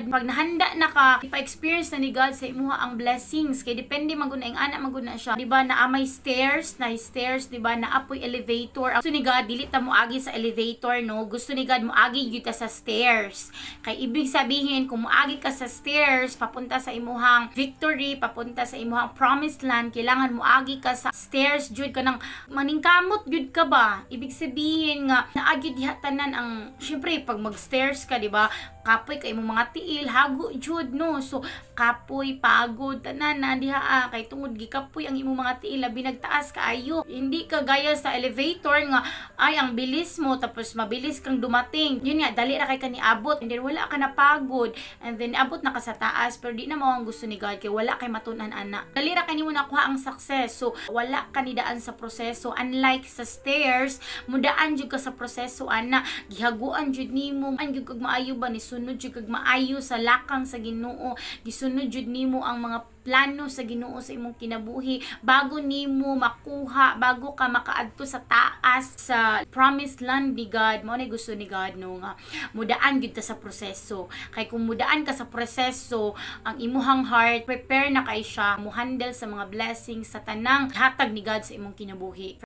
God, pag nahanda na ka, ipa-experience na ni God sa imuha ang blessings. Kay depende maguna ang anak maguna siya. Diba na may stairs, diba na apoy elevator. Gusto ni God dili ta mo agi sa elevator, no? Gusto ni God mo agi gyud ta sa stairs. Kay ibig sabihin kung moagi ka sa stairs papunta sa imuhang victory, papunta sa imuhang promised land, kailangan moagi ka sa stairs jud ka nang maningkamot jud ka ba. Ibig sabihin nga naagi diha tanan ang syempre pag mag-stairs ka, diba? Kapoy kay imong mga tiil, hago jud, no? So kapoy, pagod tanan na diha kay tungod gikapoy ang imong mga tiil labi nagtaas kaayo. Hindi ka gaya sa elevator nga ay ang bilis mo tapos mabilis kang dumating. Yun nga dali ra kay kaniabot and then wala ka na pagod and then abot na ka sa taas pero di na mo ang gusto ni God kay wala kay matun-an ana. Dali ra kanimo nakuha ang success. So wala ka ni daan sa proseso, unlike sa stairs mudaan jud ka sa proseso ana, gihaguan jud nimo an jud kag maayo ba ni sunod jud kag maayo sa lakang sa Ginoo, gisunod jud nimo ang mga plano sa Ginoo sa imong kinabuhi bago nimo makuha, bago ka makaadto sa taas sa promised land ni God. Mao na gusto ni God, no, nga mudaan gyud ta sa proseso. Kay kung mudaan ka sa proseso, ang imuhang heart prepare na kay siya mo handle sa mga blessings sa tanang hatag ni God sa imong kinabuhi.